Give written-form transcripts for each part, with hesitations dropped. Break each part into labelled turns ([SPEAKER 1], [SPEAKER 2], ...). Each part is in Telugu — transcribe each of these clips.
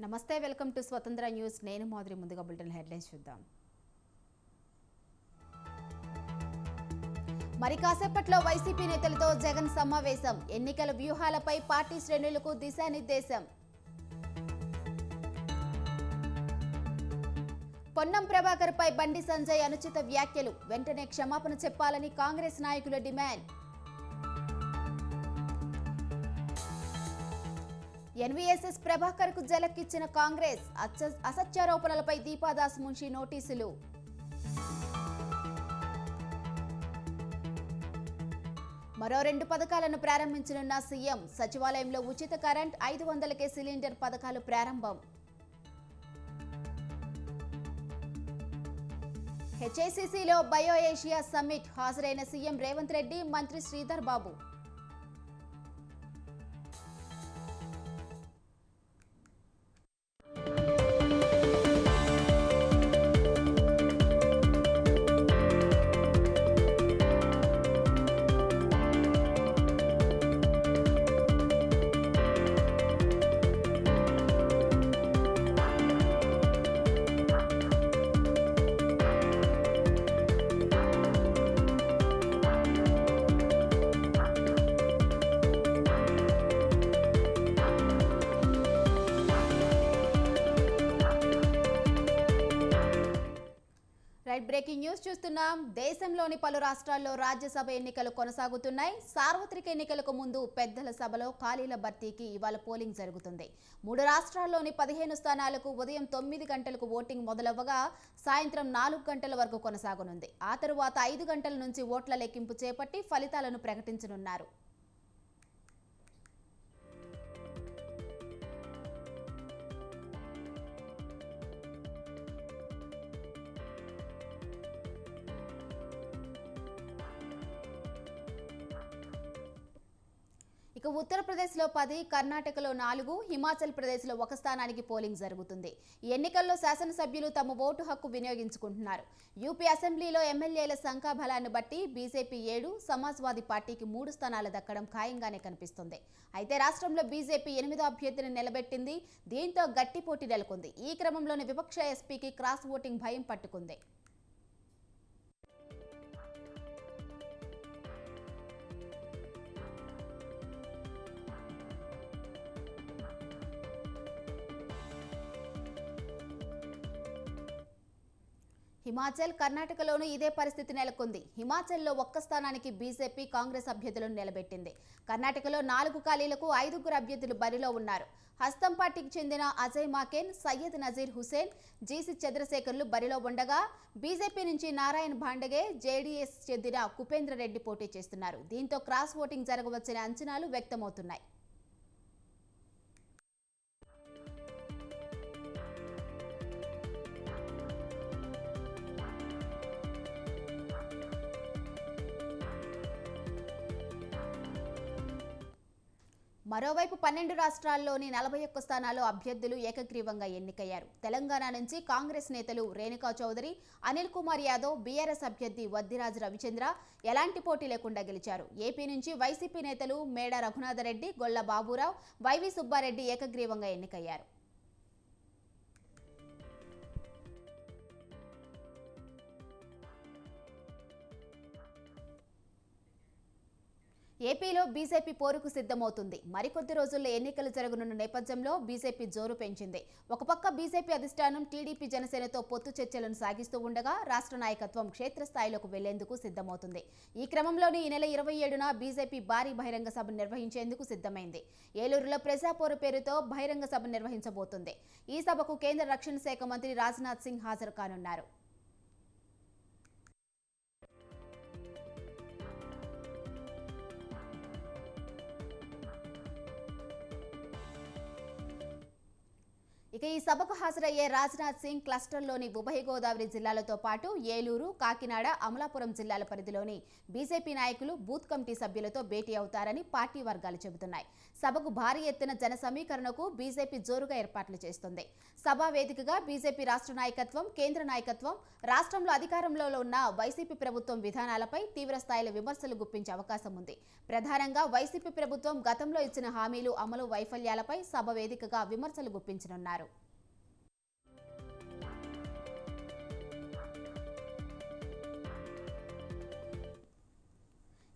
[SPEAKER 1] నమస్తే వెల్కమ్ టు స్వతంత్ర న్యూస్ నేను మాధురి ముందుగా బులెటిన్ హెడ్లైన్స్ చూద్దాం మరి కాసేపట్లో వైసీపీ నేతలతో జగన్ సమావేశం ఎన్నికల వ్యూహాలపై పార్టీ శ్రేణులకు దిశానిర్దేశం పొన్నం ప్రభాకర్ పై బండి సంజయ్ అనుచిత వ్యాఖ్యలు వెంటనే క్షమాపణ చెప్పాలని కాంగ్రెస్ నాయకుల డిమాండ్ ఎన్వీఎస్ఎస్ ప్రభాకర్ కు జలకిచ్చిన కాంగ్రెస్ అసత్యారోపణలపై దీపాదాస్ మున్షి నోటీసులు మరో 2 పథకాలను ప్రారంభించనున్న సీఎం సచివాలయంలో ఉచిత కరెంట్ 500కే సిలిండర్ పథకాలు ప్రారంభం హెచ్ఐసిసిలో బయో ఏషియా సమ్మిట్ హాజరైన సీఎం రేవంత్ రెడ్డి మంత్రి శ్రీధర్ బాబు బ్రేకింగ్ న్యూస్ చూస్తున్నాం. దేశంలోని పలు రాష్ట్రాల్లో రాజ్యసభ ఎన్నికలు కొనసాగుతున్నాయి. సార్వత్రిక ఎన్నికలకు ముందు పెద్దల సభలో ఖాళీల భర్తీకి ఇవాళ పోలింగ్ జరుగుతుంది. 3 రాష్ట్రాల్లోని 15 స్థానాలకు ఉదయం 9 గంటలకు ఓటింగ్ మొదలవ్వగా సాయంత్రం 4 గంటల వరకు కొనసాగనుంది. ఆ తరువాత 5 గంటల నుంచి ఓట్ల లెక్కింపు చేపట్టి ఫలితాలను ప్రకటించనున్నారు. ఇక ఉత్తరప్రదేశ్లో 10, కర్ణాటకలో 4, హిమాచల్ ప్రదేశ్లో 1 స్థానానికి పోలింగ్ జరుగుతుంది. ఈ ఎన్నికల్లో శాసనసభ్యులు తమ ఓటు హక్కు వినియోగించుకుంటున్నారు. యూపీ అసెంబ్లీలో ఎమ్మెల్యేల సంఖ్యాబలాన్ని బట్టి బీజేపీ 7, సమాజ్వాదీ పార్టీకి 3 స్థానాలు దక్కడం ఖాయంగానే కనిపిస్తుంది. అయితే రాష్ట్రంలో బీజేపీ 8వ అభ్యర్థిని నిలబెట్టింది. దీంతో గట్టి పోటీ నెలకొంది. ఈ క్రమంలోనే విపక్ష ఎస్పీకి క్రాస్ ఓటింగ్ భయం పట్టుకుంది. హిమాచల్, కర్ణాటకలోనూ ఇదే పరిస్థితి నెలకొంది. హిమాచల్లో 1 స్థానానికి బీజేపీ, కాంగ్రెస్ అభ్యర్థులను నిలబెట్టింది. కర్ణాటకలో 4 ఖాళీలకు 5 అభ్యర్థులు బరిలో ఉన్నారు. హస్తం పార్టీకి చెందిన అజయ్ మాకెన్, సయ్యద్ నజీర్ హుసేన్, జీసీ చంద్రశేఖర్లు బరిలో ఉండగా బీజేపీ నుంచి నారాయణ్ భాండగే, జేడీఎస్ చెందిన కుపేంద్ర రెడ్డి పోటీ చేస్తున్నారు. దీంతో క్రాస్ ఓటింగ్ జరగవచ్చనే అంచనాలు వ్యక్తమవుతున్నాయి. మరోవైపు 12 రాష్ట్రాల్లోని 41 స్థానాల్లో అభ్యర్థులు ఏకగ్రీవంగా ఎన్నికయ్యారు. తెలంగాణ నుంచి కాంగ్రెస్ నేతలు రేణుకా చౌదరి, అనిల్ కుమార్ యాదవ్, బీఆర్ఎస్ అభ్యర్థి వద్దిరాజు రవిచంద్ర ఎలాంటి పోటీ లేకుండా గెలిచారు. ఏపీ నుంచి వైసీపీ నేతలు మేడ రఘునాథరెడ్డి, గొల్ల బాబురావు, వైవి సుబ్బారెడ్డి ఏకగ్రీవంగా ఎన్నికయ్యారు. ఏపీలో బీజేపీ పోరుకు సిద్ధమవుతుంది. మరికొద్ది రోజుల్లో ఎన్నికలు జరగనున్న నేపథ్యంలో బీజేపీ జోరు పెంచింది. ఒక పక్క బీజేపీ అధిష్టానం టీడీపీ, జనసేనతో పొత్తు చర్చలను సాగిస్తూ ఉండగా రాష్ట్ర నాయకత్వం క్షేత్రస్థాయిలోకి వెళ్లేందుకు సిద్ధమవుతుంది. ఈ క్రమంలోనే ఈ నెల 27న బీజేపీ భారీ బహిరంగ సభ నిర్వహించేందుకు సిద్ధమైంది. ఏలూరులో ప్రజాపోరు పేరుతో బహిరంగ సభ నిర్వహించబోతుంది. ఈ సభకు కేంద్ర రక్షణ శాఖ మంత్రి రాజ్నాథ్ సింగ్ హాజరు కానున్నారు. ఇక ఈ సభకు హాజరయ్యే రాజ్నాథ్ సింగ్ క్లస్టర్లోని ఉభయ గోదావరి జిల్లాలతో పాటు ఏలూరు, కాకినాడ, అమలాపురం జిల్లాల పరిధిలోని బీజేపీ నాయకులు, బూత్ కమిటీ సభ్యులతో భేటీ అవుతారని పార్టీ వర్గాలు చెబుతున్నాయి. సభకు భారీ ఎత్తున జన సమీకరణకు బీజేపీ జోరుగా ఏర్పాట్లు చేస్తుంది. సభా వేదికగా బీజేపీ రాష్ట్ర నాయకత్వం, కేంద్ర నాయకత్వం రాష్ట్రంలో అధికారంలో ఉన్న వైసీపీ ప్రభుత్వం విధానాలపై తీవ్ర స్థాయిలో విమర్శలు గుప్పించే అవకాశం ఉంది. ప్రధానంగా వైసీపీ ప్రభుత్వం గతంలో ఇచ్చిన హామీలు అమలు వైఫల్యాలపై సభ వేదికగా విమర్శలు గుప్పించనున్నారు.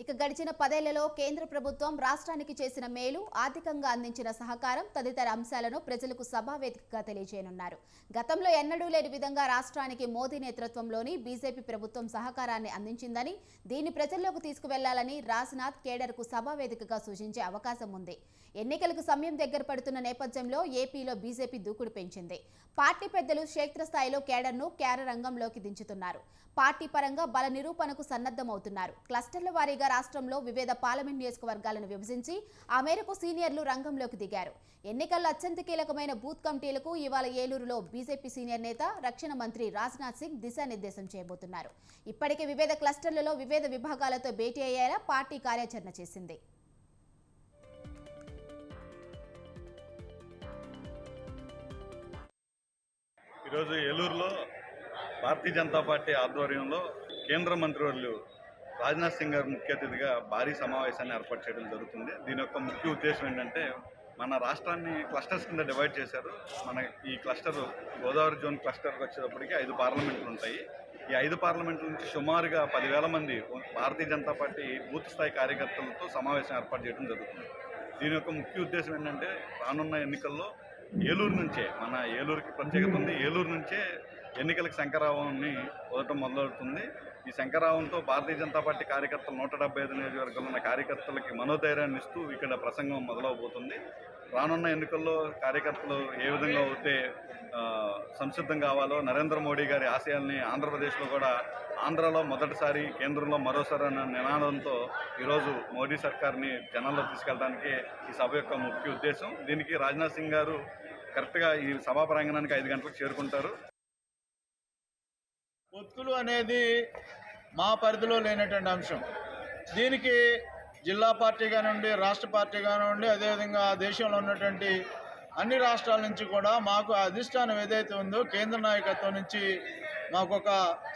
[SPEAKER 1] ఇక గడిచిన 10 ఏళ్లలో కేంద్ర ప్రభుత్వం రాష్ట్రానికి చేసిన మేలు, ఆర్థికంగా అందించిన సహకారం తదితర అంశాలను ప్రజలకు సభావేదికగా తెలియజేయనున్నారు. గతంలో ఎన్నడూ లేని విధంగా రాష్ట్రానికి మోదీ నేతృత్వంలోని బీజేపీ ప్రభుత్వం సహకారాన్ని అందించిందని, దీన్ని ప్రజల్లోకి తీసుకువెళ్లాలని రాజ్నాథ్ కేడర్కు సభావేదికగా సూచించే అవకాశం ఉంది. ఎన్నికలకు సమయం దగ్గర పడుతున్న నేపథ్యంలో ఏపీలో బీజేపీ దూకుడు పెంచింది. పార్టీ పెద్దలు క్షేత్రస్థాయిలో కేడర్ను రంగంలోకి దించుతున్నారు. పార్టీ పరంగా బల నిరూపణకు సన్నద్ధమవుతున్నారు. క్లస్టర్ల వారీగా రాష్ట్రంలో వివిధ పార్లమెంట్ నియోజకవర్గాలను విభజించి ఆ మేరకు సీనియర్లు రంగంలోకి దిగారు. ఎన్నికల్లో అత్యంత కీలకమైన బూత్ కమిటీలకు ఇవాళ ఏలూరులో బీజేపీ సీనియర్ నేత, రక్షణ మంత్రి రాజ్నాథ్ సింగ్ దిశానిర్దేశం చేయబోతున్నారు. ఇప్పటికే వివిధ క్లస్టర్లలో వివిధ విభాగాలతో భేటీ అయ్యేలా పార్టీ కార్యాచరణ చేసింది.
[SPEAKER 2] ఈరోజు ఏలూరులో భారతీయ జనతా పార్టీ ఆధ్వర్యంలో కేంద్ర మంత్రివర్యులు రాజ్నాథ్ సింగ్ గారు ముఖ్య అతిథిగా భారీ సమావేశాన్ని ఏర్పాటు చేయడం జరుగుతుంది. దీని యొక్క ముఖ్య ఉద్దేశం ఏంటంటే, మన రాష్ట్రాన్ని క్లస్టర్స్ కింద డివైడ్ చేశారు. మన ఈ క్లస్టర్ గోదావరి జోన్ క్లస్టర్కి వచ్చేటప్పటికి 5 పార్లమెంట్లు ఉంటాయి. ఈ 5 పార్లమెంట్ల నుంచి సుమారుగా 10,000 మంది భారతీయ జనతా పార్టీ బూత్ స్థాయి కార్యకర్తలతో సమావేశం ఏర్పాటు చేయడం జరుగుతుంది. దీని యొక్క ముఖ్య ఉద్దేశం ఏంటంటే, రానున్న ఎన్నికల్లో ఏలూరు నుంచే, మన ఏలూరుకి ప్రత్యేకత ఉంది, ఏలూరు నుంచే ఎన్నికలకు శంఖారావాన్ని వదలటం మొదలవుతుంది. ఈ శంఖారావంతో భారతీయ జనతా పార్టీ కార్యకర్తలు 175 నియోజకవర్గంలో ఉన్న కార్యకర్తలకి మనోధైర్యాన్ని ఇస్తూ ఇక్కడ ప్రసంగం మొదలవబోతుంది. రానున్న ఎన్నికల్లో కార్యకర్తలు ఏ విధంగా అయితే సంసిద్ధం కావాలో, నరేంద్ర మోడీ గారి ఆశయాల్ని ఆంధ్రప్రదేశ్లో కూడా, ఆంధ్రలో మొదటిసారి కేంద్రంలో మరోసారి అన్న నినాదంతో ఈరోజు మోడీ సర్కార్ని జనాల్లో తీసుకెళ్ళడానికి ఈ సభ యొక్క ముఖ్య ఉద్దేశం. దీనికి రాజ్నాథ్ సింగ్ గారు కరెక్ట్గా ఈ సభా ప్రాంగణానికి 5 గంటలకు చేరుకుంటారు.
[SPEAKER 3] పొత్తులు అనేది మా పరిధిలో లేనటువంటి అంశం. దీనికి జిల్లా పార్టీ కానివ్వండి, రాష్ట్ర పార్టీ కానివ్వండి, అదేవిధంగా దేశంలో ఉన్నటువంటి అన్ని రాష్ట్రాల నుంచి కూడా మాకు అధిష్టానం ఏదైతే ఉందో కేంద్ర నాయకత్వం నుంచి మాకు ఒక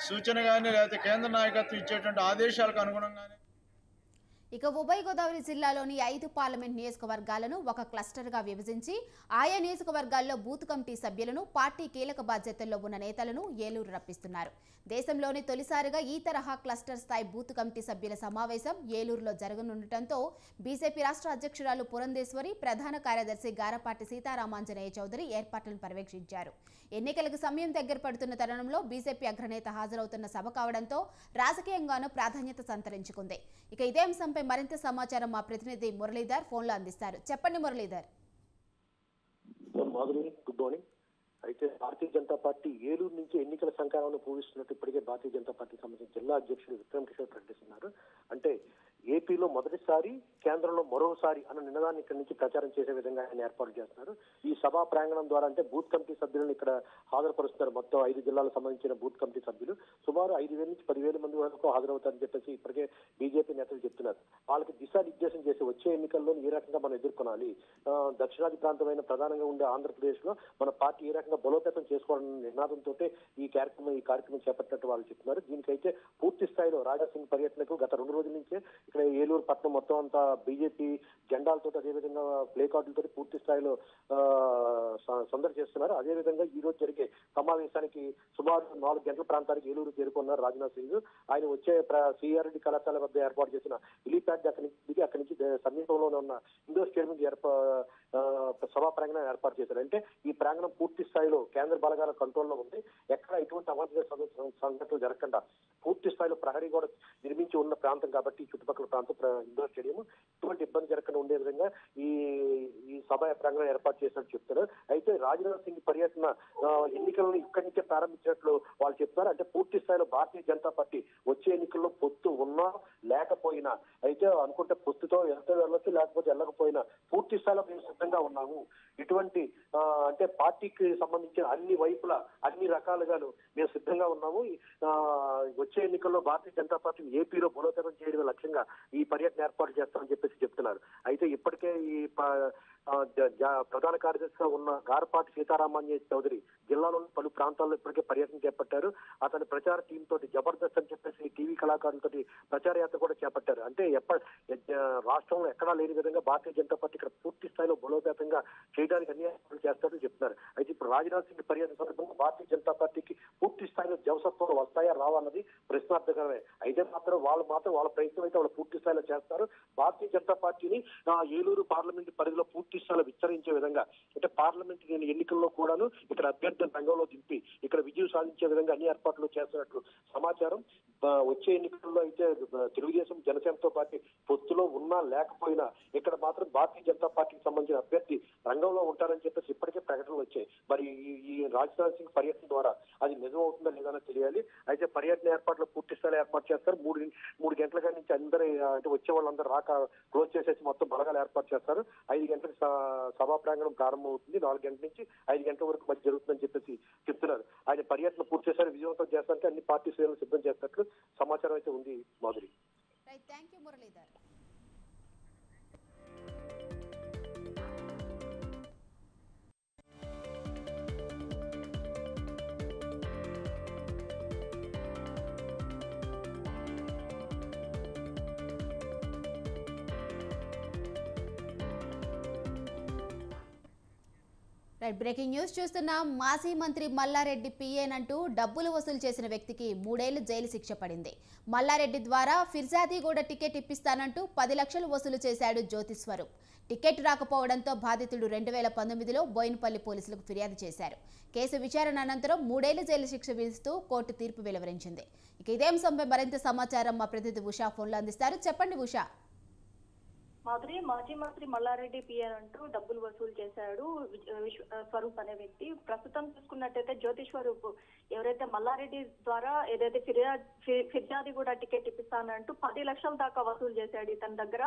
[SPEAKER 3] సూచన కానీ, లేకపోతే కేంద్ర నాయకత్వం ఇచ్చేటువంటి ఆదేశాలకు అనుగుణంగానే.
[SPEAKER 1] ఇక ఉభయ గోదావరి జిల్లాలోని 5 పార్లమెంట్ నియోజకవర్గాలను ఒక క్లస్టర్గా విభజించి ఆయా నియోజకవర్గాల్లో బూత్ కమిటీ సభ్యులను, పార్టీ కీలక బాధ్యతల్లో ఉన్న నేతలను ఏలూరు రప్పిస్తున్నారు. దేశంలోని తొలిసారిగా ఈ తరహా క్లస్టర్ స్థాయి బూత్ కమిటీ సభ్యుల సమావేశం ఏలూరులో జరగనుండటంతో బీజేపీ రాష్ట్ర అధ్యక్షురాలు పురంధేశ్వరి, ప్రధాన కార్యదర్శి గారపాటి సీతారామాంజనేయ చౌదరి ఏర్పాట్లను పర్యవేక్షించారు. ఎన్నికలకు సమయం దగ్గర పడుతున్న తరుణంలో బీజేపీ అగ్రనేత హాజరవుతున్న సభ కావడంతో రాజకీయంగానూ ప్రాధాన్యత సంతరించుకుంది. ఇక ఇదే అంశంపై మరింత సమాచారం మా ప్రతినిధి మురళీధర్ ఫోన్లో అందిస్తారు. చెప్పండి మురళీధర్.
[SPEAKER 4] Good morning. అయితే భారతీయ జనతా పార్టీ ఏలూరు నుంచి ఎన్నికల సంకారాలను పూజిస్తున్నట్టు ఇప్పటికే భారతీయ జనతా పార్టీకి సంబంధించిన జిల్లా అధ్యక్షుడు విక్రమ్ కిషోర్ ప్రకటిస్తున్నారు. అంటే ఏపీలో మొదటిసారి, కేంద్రంలో మరోసారి అన్న నినాదాన్ని ఇక్కడ నుంచి ప్రచారం చేసే విధంగా ఆయన ఏర్పాటు చేస్తున్నారు. ఈ సభా ప్రాంగణం ద్వారా అంటే బూత్ కమిటీ సభ్యులను ఇక్కడ హాజరుపరుస్తున్నారు. మొత్తం 5 జిల్లాలకు సంబంధించిన బూత్ కమిటీ సభ్యులు సుమారు 5,000 నుంచి 10,000 మంది వరకు హాజరవుతారని చెప్పేసి ఇప్పటికే బీజేపీ నేతలు చెప్తున్నారు. వాళ్ళకి దిశానిర్దేశం చేసి వచ్చే ఎన్నికల్లో ఏ రకంగా మనం ఎదుర్కొనాలి, దక్షిణాది ప్రాంతమైన ప్రధానంగా ఉండే ఆంధ్రప్రదేశ్ లో మన పార్టీ ఏ రకంగా బలోపేతం చేసుకోవాలన్న నినాదంతో ఈ కార్యక్రమం చేపట్టినట్టు వాళ్ళు చెప్తున్నారు. దీనికైతే పూర్తి స్థాయిలో రాజ్నాథ్ సింగ్ పర్యటనకు గత 2 రోజుల నుంచే ఇక్కడ ఏలూరు పట్టణం మొత్తం అంతా బీజేపీ జెండాలతో, అదేవిధంగా ప్లే కార్డులతో పూర్తి స్థాయిలో సందడి చేస్తున్నారు. అదేవిధంగా ఈ రోజు జరిగే సమావేశానికి సుమారు 4 గంటల ప్రాంతానికి ఏలూరు చేరుకున్నారు రాజ్నాథ్ సింగ్. ఆయన వచ్చే సిఆర్డి కళాశాల వద్ద ఏర్పాటు చేసిన హెలీప్యాడ్ అక్కడి నుంచి సమీపంలోనే ఉన్న ఇండోర్ స్టేడియం సభా ప్రాంగణం ఏర్పాటు చేశారు. అంటే ఈ ప్రాంగణం పూర్తి స్థాయిలో కేంద్ర బలగాల కంట్రోల్లో ఉంది. ఎక్కడ ఎటువంటి అవాంఛనీయ సంఘటనలు జరగకుండా పూర్తి స్థాయిలో ప్రహరీ కూడా నిర్మించి ఉన్న ప్రాంతం కాబట్టి చుట్టుపక్కల ప్రాంతం ఇండోర్ స్టేడియం ఎటువంటి ఇబ్బంది జరగకుండా ఉండే విధంగా ఈ సభ ప్రాంగణం ఏర్పాటు చేసినట్టు చెప్తున్నారు. అయితే రాజ్నాథ్ సింగ్ పర్యటన ఎన్నికలను ఇక్కడి నుంచే ప్రారంభించినట్లు వాళ్ళు చెప్తున్నారు. అంటే పూర్తి స్థాయిలో భారతీయ జనతా పార్టీ వచ్చే ఎన్నికల్లో పొత్తు ఉన్నా లేకపోయినా, అయితే అనుకుంటే పొత్తుతో వెళ్తే వెళ్ళొచ్చు, లేకపోతే వెళ్ళకపోయినా పూర్తి స్థాయిలో మేము సిద్ధంగా ఉన్నాము. ఇటువంటి అంటే పార్టీకి సంబంధించిన అన్ని వైపులా అన్ని రకాలుగాను మేము సిద్ధంగా ఉన్నాము. వచ్చే ఎన్నికల్లో భారతీయ జనతా పార్టీని ఏపీలో బలోపేతం చేయడమే లక్ష్యంగా ఈ పర్యటన ఏర్పాటు చేస్తామని చెప్పేసి చెప్తున్నారు. అయితే ఇప్పటికే ఈ ప్రధాన కార్యదర్శిగా ఉన్న గారపాటి సీతారామాంజనేయ చౌదరి జిల్లాలోని పలు ప్రాంతాల్లో ఇప్పటికే పర్యటన చేపట్టారు. అతని ప్రచార టీం తోటి జబర్దస్త్ అని చెప్పేసి టీవీ కళాకారులతో ప్రచార యాత్ర కూడా చేపట్టారు. అంటే రాష్ట్రంలో ఎక్కడా లేని విధంగా భారతీయ జనతా పార్టీ ఇక్కడ పూర్తి స్థాయిలో బలోపేతంగా చేయడానికి అన్ని ఏర్పాట్లు చేస్తారని చెప్తున్నారు. అయితే ఇప్పుడు రాజ్నాథ్ సింగ్ పర్యటన సందర్భంగా భారతీయ జనతా పార్టీకి పూర్తి స్థాయిలో జవసత్వాలు వస్తాయా రావన్నది ప్రశ్నార్థకరమే. అయితే మాత్రం వాళ్ళ ప్రయత్నం అయితే వాళ్ళు పూర్తి స్థాయిలో చేస్తారు. భారతీయ జనతా పార్టీని ఏలూరు పార్లమెంట్ పరిధిలో పూర్తి స్థాయిలో విస్తరించే విధంగా, అంటే పార్లమెంట్ ఎన్నికల్లో కూడాను ఇక్కడ అభ్యర్థులను రంగంలో దింపి ఇక్కడ విజయం సాధించే విధంగా అన్ని ఏర్పాట్లు చేస్తున్నట్లు సమాచారం. వచ్చే ఎన్నికల్లో అయితే తెలుగుదేశం జనసేనతో పాటు పొత్తులో ఉన్నా లేకపోయినా ఇక్కడ మాత్రం భారతీయ జనతా పార్టీకి సంబంధించిన అభ్యర్థి రంగంలో ఉంటారని చెప్పేసి ఇప్పటికే ప్రకటనలు వచ్చాయి. మరి ఈ రాజ్నాథ్ సింగ్ పర్యటన ద్వారా అది నిజం అవుతుందా లేదన్నా తెలియాలి. అయితే పర్యటన ఏర్పాట్లు పూర్తి స్థాయిలో ఏర్పాటు చేస్తారు. మూడు గంటల కాడి నుంచి అందరూ అంటే వచ్చే వాళ్ళందరూ రాక క్లోజ్ చేసేసి మొత్తం బలగాలు ఏర్పాటు చేస్తారు. 5 గంటలకు సభా ప్రాంగణం ప్రారంభం అవుతుంది. 4 గంటల నుంచి 5 గంటల వరకు మధ్య జరుగుతుందని చెప్పేసి చెప్తున్నారు. ఆయన పర్యటన పూర్తి చేశారు, విజయవంతం చేస్తానికి అన్ని పార్టీ శ్రేణులు సిద్ధం చేస్తున్నట్లు సమాచారం అయితే ఉంది. Madhuri.
[SPEAKER 1] Thank you Muralidhar. Breaking news చూస్తున్నాం. మాజీ మంత్రి మల్లారెడ్డి పిఏనంటూ డబ్బులు వసూలు చేసిన వ్యక్తికి 3 ఏళ్లు జైలు శిక్ష పడింది. మల్లారెడ్డి ద్వారా ఫిర్జాదీగూడ టికెట్ ఇప్పిస్తానంటూ 10 లక్షలు వసూలు చేశాడు జ్యోతిస్వరూప్. టికెట్ రాకపోవడంతో బాధితుడు 2019లో బోయినపల్లి పోలీసులకు ఫిర్యాదు చేశారు. కేసు విచారణ అనంతరం 3 ఏళ్ల జైలు శిక్ష విధిస్తూ కోర్టు తీర్పు వెలువరించింది. ఇక ఇదే అంశంపై మరింత సమాచారం మా ప్రతినిధి ఉషా ఫోన్లో అందిస్తారు. చెప్పండి ఉషా.
[SPEAKER 5] మాధురి, మాజీ మంత్రి మల్లారెడ్డి పిఆర్ అంటూ డబ్బులు వసూలు చేశాడు స్వరూప్ అనే వ్యక్తి. ప్రస్తుతం చూసుకున్నట్టయితే జ్యోతి స్వరూప్ ఎవరైతే మల్లారెడ్డి ద్వారా ఏదైతే ఫిర్యాది కూడా టికెట్ ఇప్పిస్తానంటూ 10 లక్షల దాకా వసూలు చేశాడు. ఇతని దగ్గర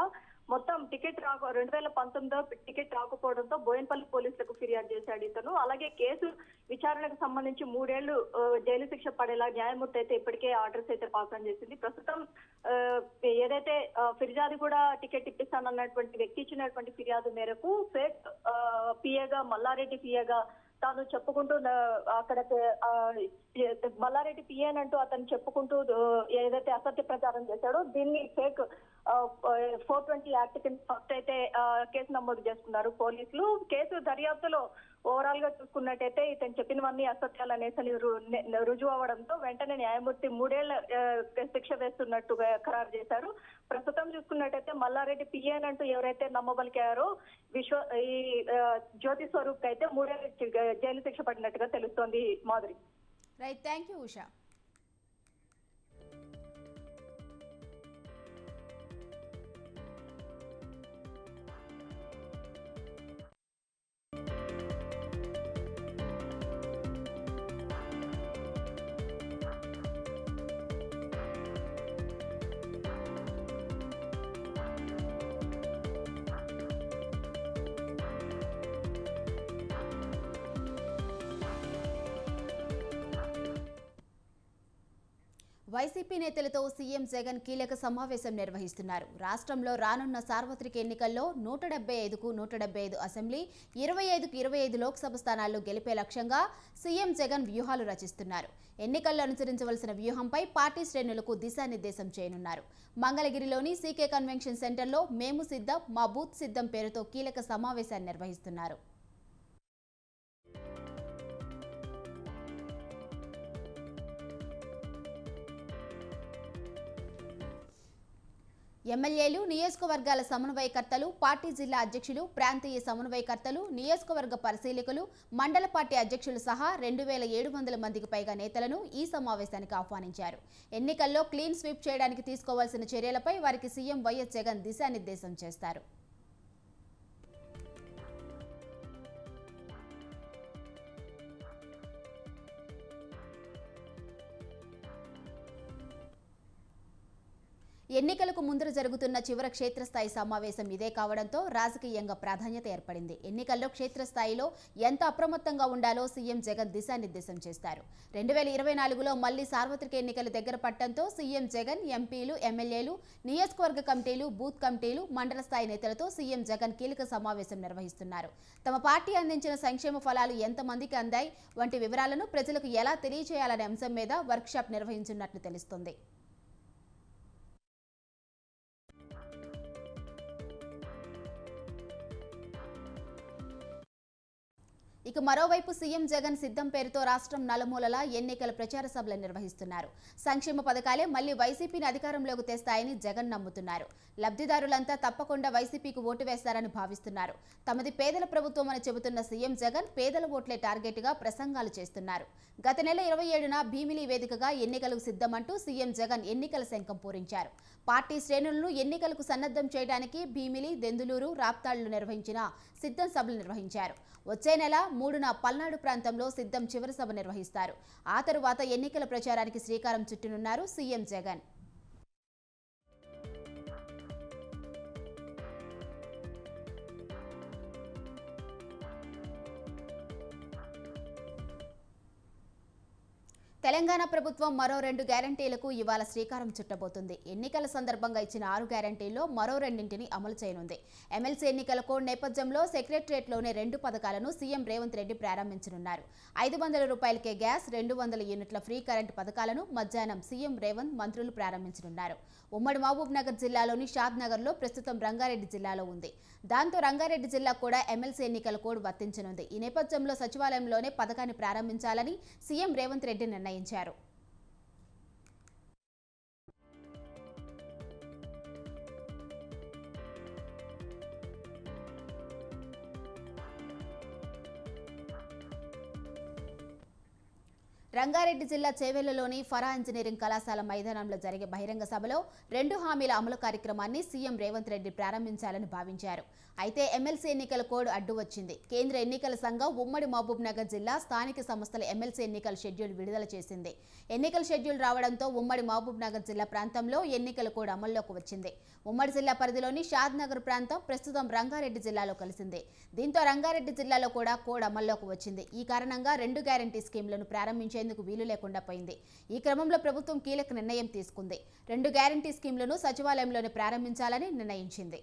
[SPEAKER 5] మొత్తం టికెట్ 2019లో టికెట్ రాకపోవడంతో బోయినపల్లి పోలీసులకు ఫిర్యాదు చేశాడు ఇతను. అలాగే కేసు విచారణకు సంబంధించి 3 ఏళ్లు జైలు శిక్ష పడేలా న్యాయమూర్తి అయితే ఇప్పటికే ఆర్డర్స్ అయితే పాస్ చేసింది. ప్రస్తుతం ఏదైతే ఫిర్యాదు కూడా టికెట్ ఇప్పిస్తానన్నటువంటి వ్యక్తి ఇచ్చినటువంటి ఫిర్యాదు మేరకు ఫేక్ పిఏగా మల్లారెడ్డి పిఏగా తాను చెప్పుకుంటూ అక్కడ మల్లారెడ్డి పిఏన్ అంటూ అతను చెప్పుకుంటూ ఏదైతే అసత్య ప్రచారం చేశాడో దీన్ని ఫేక్ 420 యాక్ట్ కింద ఫస్ట్ అయితే కేసు నమోదు చేసుకున్నారు పోలీసులు. కేసు దర్యాప్తులో ఓవరాల్ గా చూసుకున్నట్టయితే ఇతను చెప్పినవన్నీ అసత్యాలు అనేసి రుజువు అవడంతో వెంటనే న్యాయమూర్తి 3 ఏళ్ల శిక్ష వేస్తున్నట్టుగా ఖరారు చేశారు. ప్రస్తుతం చూసుకున్నట్టయితే మల్లారెడ్డి పిఏన్ అంటూ ఎవరైతే నమ్మబలికారో ఈ జ్యోతి స్వరూప్ అయితే 3 ఏళ్ల జైలు శిక్ష పడినట్టుగా తెలుస్తోంది. Madhuri.
[SPEAKER 1] Right, thank you Usha. YCP నేతలతో సీఎం జగన్ కీలక సమావేశం నిర్వహిస్తున్నారు. రాష్ట్రంలో రానున్న సార్వత్రిక ఎన్నికల్లో 175కు 175 అసెంబ్లీ, 25కు 25 లోక్సభ స్థానాల్లో గెలిపే లక్ష్యంగా సీఎం జగన్ వ్యూహాలు రచిస్తున్నారు. ఎన్నికల్లో అనుసరించవలసిన వ్యూహంపై పార్టీ శ్రేణులకు దిశానిర్దేశం చేయనున్నారు. మంగళగిరిలోని సీకే కన్వెన్షన్ సెంటర్లో మేము సిద్ధం, మా బూత్ సిద్ధం పేరుతో కీలక సమావేశాన్ని నిర్వహిస్తున్నారు. ఎమ్మెల్యేలు, నియోజకవర్గాల సమన్వయకర్తలు, పార్టీ జిల్లా అధ్యక్షులు, ప్రాంతీయ సమన్వయకర్తలు, నియోజకవర్గ పరిశీలకులు, మండల పార్టీ అధ్యక్షులు సహా 2700 మందికి పైగా నేతలను ఈ సమావేశానికి ఆహ్వానించారు. ఎన్నికల్లో క్లీన్ స్వీప్ చేయడానికి తీసుకోవాల్సిన చర్యలపై వారికి సీఎం వైఎస్ జగన్ దిశానిర్దేశం చేస్తారు. ఎన్నికలకు ముందర జరుగుతున్న చివరి క్షేత్రస్థాయి సమావేశం ఇదే కావడంతో రాజకీయంగా ప్రాధాన్యత ఏర్పడింది. ఎన్నికల్లో క్షేత్రస్థాయిలో ఎంత అప్రమత్తంగా ఉండాలో సీఎం జగన్ దిశానిర్దేశం చేస్తారు. 2024లో మళ్లీ సార్వత్రిక ఎన్నికలు దగ్గర పట్టడంతో సీఎం జగన్ ఎంపీలు, ఎమ్మెల్యేలు, నియోజకవర్గ కమిటీలు, బూత్ కమిటీలు, మండల స్థాయి నేతలతో సీఎం జగన్ కీలక సమావేశం నిర్వహిస్తున్నారు. తమ పార్టీ అందించిన సంక్షేమ ఫలాలు ఎంతమందికి అందాయి వంటి వివరాలను ప్రజలకు ఎలా తెలియజేయాలనే అంశం మీద వర్క్షాప్ నిర్వహించినట్లు తెలుస్తోంది. ఇక మరోవైపు సీఎం జగన్ సిద్ధం పేరుతో రాష్ట్రం నలుమూలలా ఎన్నికల ప్రచార సభలు నిర్వహిస్తున్నారు. సంక్షేమ పథకాలే మళ్లీ వైసీపీని అధికారంలోకి తెస్తాయని జగన్ నమ్ముతున్నారు. లబ్ధిదారులంతా తప్పకుండా వైసీపీకి ఓటు వేస్తారని భావిస్తున్నారు. తమది పేదల ప్రభుత్వం అని చెబుతున్న సీఎం జగన్ పేదల ఓట్లే టార్గెట్గా ప్రసంగాలు చేస్తున్నారు. గత నెల 27న భీమిలి వేదికగా ఎన్నికలకు సిద్ధమంటూ సీఎం జగన్ ఎన్నికల శంఖం పూరించారు. పార్టీ శ్రేణులను ఎన్నికలకు సన్నద్ధం చేయడానికి భీమిలి, దెందులూరు, రాప్తాళ్లు నిర్వహించిన సిద్ధం సభలు నిర్వహించారు. వచ్చే నెల 3న పల్నాడు ప్రాంతంలో సిద్ధం చివరి సభ నిర్వహిస్తారు. ఆ తరువాత ఎన్నికల ప్రచారానికి శ్రీకారం చుట్టనున్నారు సీఎం జగన్. తెలంగాణ ప్రభుత్వం మరో 2 గ్యారంటీలకు ఇవాళ శ్రీకారం చుట్టబోతుంది. ఎన్నికల సందర్భంగా ఇచ్చిన 6 గ్యారంటీల్లో మరో 2ంటిని అమలు చేయనుంది. ఎమ్మెల్సీ ఎన్నికల కోడ్ నేపథ్యంలో సెక్రటరియట్లోనే 2 పథకాలను సీఎం రేవంత్ రెడ్డి ప్రారంభించనున్నారు. 500 రూపాయలకే గ్యాస్, 200 యూనిట్ల ఫ్రీ కరెంట్ పథకాలను మధ్యాహ్నం సీఎం రేవంత్ మంత్రులు ప్రారంభించనున్నారు. ఉమ్మడి మహబూబ్ నగర్ జిల్లాలోని షాద్ నగర్లో ప్రస్తుతం రంగారెడ్డి జిల్లాలో ఉంది. దాంతో రంగారెడ్డి జిల్లా కూడా ఎమ్మెల్సీ ఎన్నికల కోడ్ వర్తించనుంది. ఈ నేపథ్యంలో సచివాలయంలోనే పథకాన్ని ప్రారంభించాలని సీఎం రేవంత్ రెడ్డి నిర్ణయించారు. రంగారెడ్డి జిల్లా చేవెళ్లలోని ఫరా ఇంజనీరింగ్ కళాశాల మైదానంలో జరిగే బహిరంగ సభలో 2 హామీల అమలు కార్యక్రమాన్ని సీఎం రేవంత్ రెడ్డి ప్రారంభించాలని భావించారు. అయితే ఎమ్మెల్సీ ఎన్నికల కోడ్ అడ్డు వచ్చింది. కేంద్ర ఎన్నికల సంఘం ఉమ్మడి మహబూబ్ నగర్ జిల్లా స్థానిక సంస్థల ఎమ్మెల్సీ ఎన్నికల షెడ్యూల్ విడుదల చేసింది. ఎన్నికల షెడ్యూల్ రావడంతో ఉమ్మడి మహబూబ్ నగర్ జిల్లా ప్రాంతంలో ఎన్నికల కోడ్ అమల్లోకి వచ్చింది. ఉమ్మడి జిల్లా పరిధిలోని షాద్ నగర్ ప్రాంతం ప్రస్తుతం రంగారెడ్డి జిల్లాలో కలిసింది. దీంతో రంగారెడ్డి జిల్లాలో కూడా కోడ్ అమల్లోకి వచ్చింది. ఈ కారణంగా 2 గ్యారంటీ స్కీమ్లను ప్రారంభించేందుకు వీలు లేకుండా పోయింది. ఈ క్రమంలో ప్రభుత్వం కీలక నిర్ణయం తీసుకుంది. 2 గ్యారంటీ స్కీమ్లను సచివాలయంలోనే ప్రారంభించాలని నిర్ణయించింది.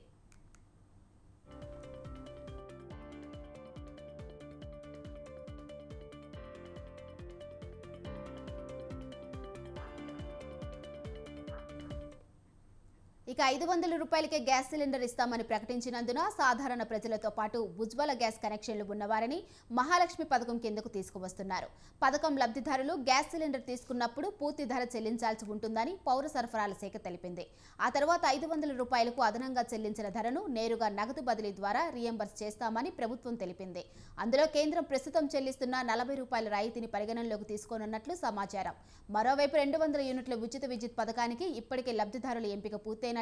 [SPEAKER 1] ఇక 500 రూపాయలకే గ్యాస్ సిలిండర్ ఇస్తామని ప్రకటించినందున సాధారణ ప్రజలతో పాటు ఉజ్వల గ్యాస్ కనెక్షన్లు ఉన్నవారిని మహాలక్ష్మి పథకం కిందకు తీసుకువస్తున్నారు. పథకం లబ్ధిదారులు గ్యాస్ సిలిండర్ తీసుకున్నప్పుడు పూర్తి ధర చెల్లించాల్సి ఉంటుందని పౌర సరఫరాల శాఖ తెలిపింది. ఆ తర్వాత 500 రూపాయలకు అదనంగా చెల్లించిన ధరను నేరుగా నగదు బదిలీ ద్వారా రీఎంబర్స్ చేస్తామని ప్రభుత్వం తెలిపింది. అందులో కేంద్రం ప్రస్తుతం చెల్లిస్తున్న 40 రూపాయల రాయితీని పరిగణనలోకి తీసుకోనున్నట్లు సమాచారం. మరోవైపు 200 యూనిట్ల ఉచిత విద్యుత్ పథకానికి ఇప్పటికే లబ్ధిదారుల ఎంపిక పూర్తయినట్లు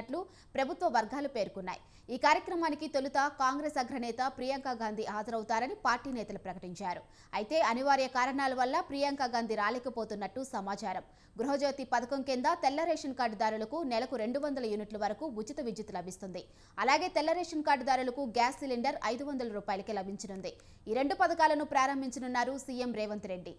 [SPEAKER 1] ప్రభుత్వ వర్గాలు పేర్కొన్నాయి. ఈ కార్యక్రమానికి తొలుత కాంగ్రెస్ అగ్రనేత ప్రియాంక గాంధీ హాజరవుతారని పార్టీ నేతలు ప్రకటించారు. అయితే అనివార్య కారణాల వల్ల ప్రియాంక గాంధీ రాలేకపోతున్నట్టు సమాచారం. గృహజ్యోతి పథకం కింద తెల్ల రేషన్ కార్డుదారులకు నెలకు 200 యూనిట్ల వరకు ఉచిత విద్యుత్ లభిస్తుంది. అలాగే తెల్ల రేషన్ కార్డుదారులకు గ్యాస్ సిలిండర్ 500 రూపాయలకే లభించనుంది. ఈ 2 పథకాలను ప్రారంభించనున్నారు సీఎం రేవంత్ రెడ్డి.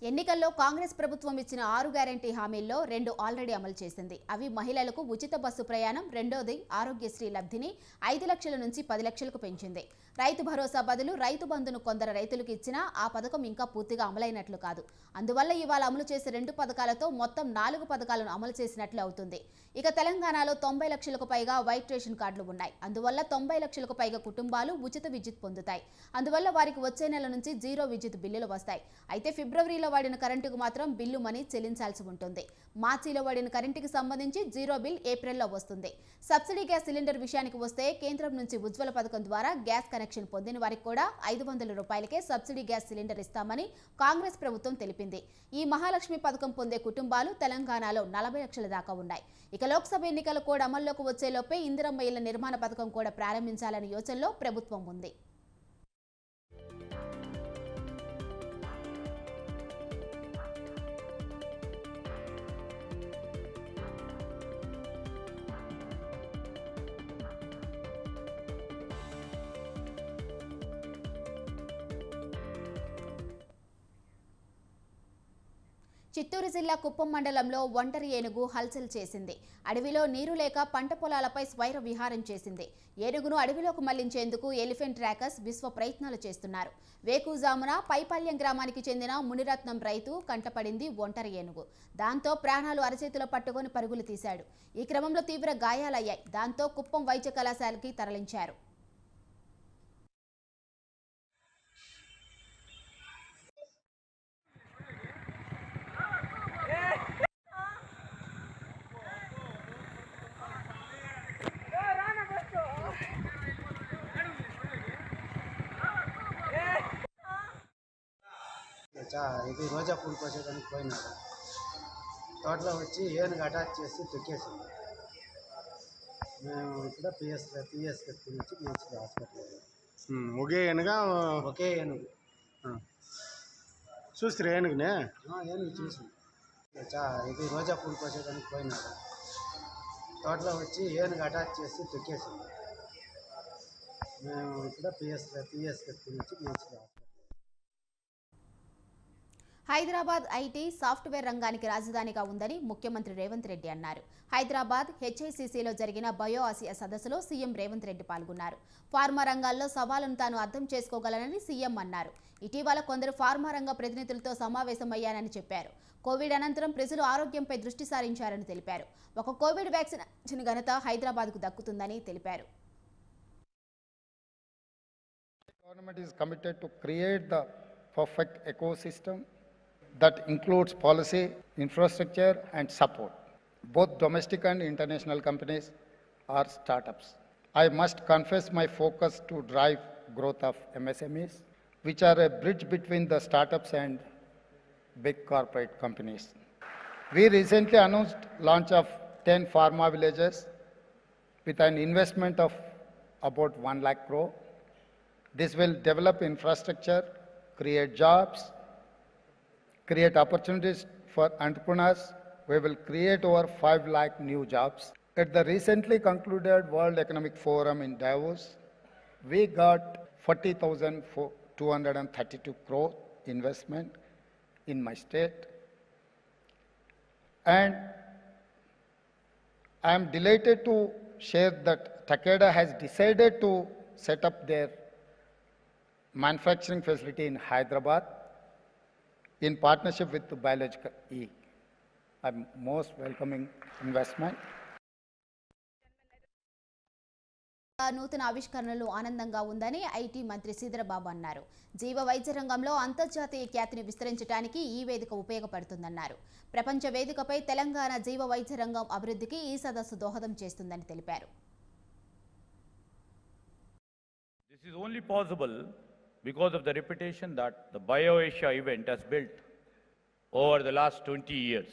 [SPEAKER 1] ఎన్నికల్లో కాంగ్రెస్ ప్రభుత్వం ఇచ్చిన 6 గ్యారంటీ హామీల్లో 2 ఆల్రెడీ అమలు చేసింది. అవి మహిళలకు ఉచిత బస్సు ప్రయాణం, రెండోది ఆరోగ్యశ్రీ లబ్ధిని 5 లక్షల నుంచి 10 లక్షలకు పెంచింది. రైతు భరోసా బదులు రైతు బంధును కొందరు రైతులకు ఇచ్చినా ఆ పథకం ఇంకా పూర్తిగా అమలైనట్లు కాదు. అందువల్ల ఇవాళ అమలు చేసే 2 పథకాలతో మొత్తం 4 పథకాలను అమలు చేసినట్లు అవుతుంది. ఇక తెలంగాణలో 90 లక్షలకు పైగా వైట్ రేషన్ కార్డులు ఉన్నాయి. అందువల్ల 90 లక్షలకు పైగా కుటుంబాలు ఉచిత విద్యుత్ పొందుతాయి. అందువల్ల వారికి వచ్చే నెల నుంచి 0 విద్యుత్ బిల్లులు వస్తాయి. అయితే ఫిబ్రవరిలో వాడిన కరెంటుకు మాత్రం బిల్లు మనీ చెల్లించాల్సి ఉంటుంది. మార్చిలో వాడిన కరెంటుకి సంబంధించి 0 బిల్ ఏప్రిల్లో వస్తుంది. సబ్సిడీ గ్యాస్ సిలిండర్ విషయానికి వస్తే కేంద్రం నుంచి ఉజ్వల పథకం ద్వారా గ్యాస్ కనెక్షన్ పొందిన వారికి కూడా 500 రూపాయలకే సబ్సిడీ గ్యాస్ సిలిండర్ ఇస్తామని కాంగ్రెస్ ప్రభుత్వం తెలిపింది. ఈ మహాలక్ష్మి పథకం పొందే కుటుంబాలు తెలంగాణలో 40 లక్షల దాకా ఉన్నాయి. ఇక లోక్సభ ఎన్నికల కోడ్ అమల్లోకి వచ్చేలోపే ఇందిరమ్మ ఇళ్ల నిర్మాణ పథకం కూడా ప్రారంభించాలనే యోచనలో ప్రభుత్వం ఉంది. చిత్తూరు జిల్లా కుప్పం మండలంలో ఒంటరి ఏనుగు హల్చల్ చేసింది. అడవిలో నీరు లేక పంట పొలాలపై స్వైర విహారం చేసింది. ఏనుగును అడవిలోకి మళ్లించేందుకు ఎలిఫెంట్ ట్రాకర్స్ విశ్వ ప్రయత్నాలు చేస్తున్నారు. వేకుజామున పైపల్యం గ్రామానికి చెందిన మునిరత్నం రైతు కంటపడింది ఒంటరి ఏనుగు. దాంతో ప్రాణాలు అరచేతిలో పట్టుకొని పరుగులు తీశాడు. ఈ క్రమంలో తీవ్ర గాయాలయ్యాయి. దాంతో కుప్పం వైద్య కళాశాలకి తరలించారు.
[SPEAKER 6] ఇది రోజా పూలు కోసేదానికి పోయినాడు. తోటలో వచ్చి ఏనుగు అటాక్ చేసి తొక్కేసింది. మేము ఇక్కడ పిఎస్కి ఎత్తుకుని వచ్చి పిహెచ్సి హాస్పిటల్.
[SPEAKER 7] ఒకే ఏనుగా
[SPEAKER 6] ఒకే ఏనుగు
[SPEAKER 7] చూస్తారా ఏనుగునే?
[SPEAKER 6] ఏనుగు చూసి ఇది రోజా పూలు కోసేదానికి పోయినాడు. తోటలో వచ్చి ఏనుగు అటాక్ చేసి తొక్కేసింది. మేము ఇక్కడ పిఎస్కి ఎత్తుకుని వచ్చి PHC hospital.
[SPEAKER 1] Hyderabad IT software రంగానికి రాజధానిగా ఉందని ముఖ్యమంత్రి రేవంత్ రెడ్డి అన్నారు. హైదరాబాద్ హెచ్ఐసిసిలో జరిగిన బయో ఆసియా సదస్సులో సీఎం రేవంత్ రెడ్డి పాల్గొన్నారు. ఫార్మా రంగాల్లో సవాలును తాను అర్థం చేసుకోగలనని సీఎం అన్నారు. ఇటీవల కొందరు ఫార్మా రంగ ప్రతినిధులతో సమావేశమయ్యానని చెప్పారు. కోవిడ్ అనంతరం ప్రజలు ఆరోగ్యంపై దృష్టి సారించారని తెలిపారు. ఒక కోవిడ్ వ్యాక్సిన్ ఇచ్చిన ఘనత హైదరాబాద్కు దక్కుతుందని తెలిపారు.
[SPEAKER 8] Government is committed to create the perfect ecosystem that includes policy, infrastructure and support. Both domestic and international companies are startups. I must confess my focus to drive growth of MSMEs, which are a bridge between the startups and big corporate companies. We recently announced launch of 10 pharma villages with an investment of about 1 lakh crore. This will develop infrastructure, create jobs, create opportunities for entrepreneurs. We will create over 5 lakh new jobs. At the recently concluded World Economic Forum in Davos, we got 40,232 crore investment in my state. And I am delighted to share that Takeda has decided to set up their manufacturing facility in Hyderabad in partnership with the Biological E. I'm most welcoming investment.
[SPEAKER 1] నూతన ఆవిష్కరణలు ఆనందంగా ఉందని ఐటీ మంత్రి శ్రీధరబాబు అన్నారు. జీవ వైద్య రంగంలో అంతర్జాతీయ ఖ్యాతిని విస్తరించడానికి ఈ వేదిక ఉపయోగపడుతుందన్నారు. ప్రపంచ వేదికపై తెలంగాణ జీవ వైద్య రంగం అభివృద్ధికి ఈ సదస్సు దోహదం చేస్తుందని తెలిపారు.
[SPEAKER 9] This is only possible because of the reputation that the BioAsia event has built over the last 20 years.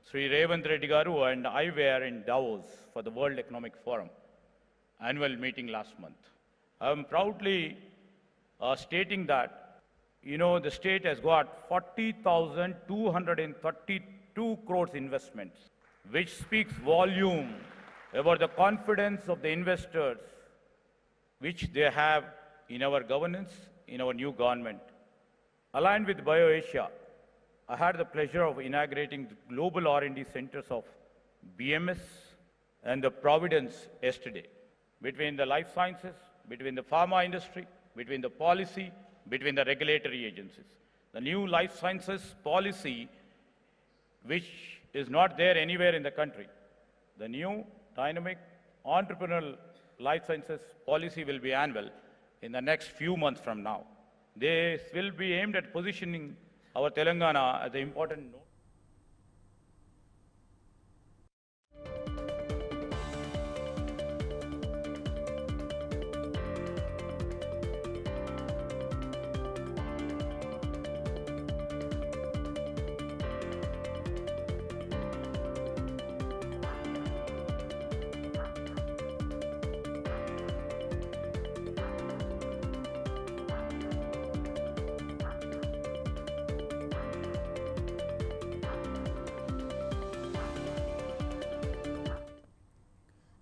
[SPEAKER 9] Sri Revanth Reddy Garu and I were in Davos for the World Economic Forum annual meeting last month. I am proudly stating that, the state has got 40,232 crores investments, which speaks volume about the confidence of the investors which they have in our governance, in our new government. Aligned with BioAsia, I had the pleasure of inaugurating the global R&D centers of BMS and the Providence yesterday. Between the life sciences, between the pharma industry, between the policy, between the regulatory agencies. The new life sciences policy, which is not there anywhere in the country. The new dynamic entrepreneurial life sciences policy will be annual in the next few months from now. This will be aimed at positioning our Telangana as an important node.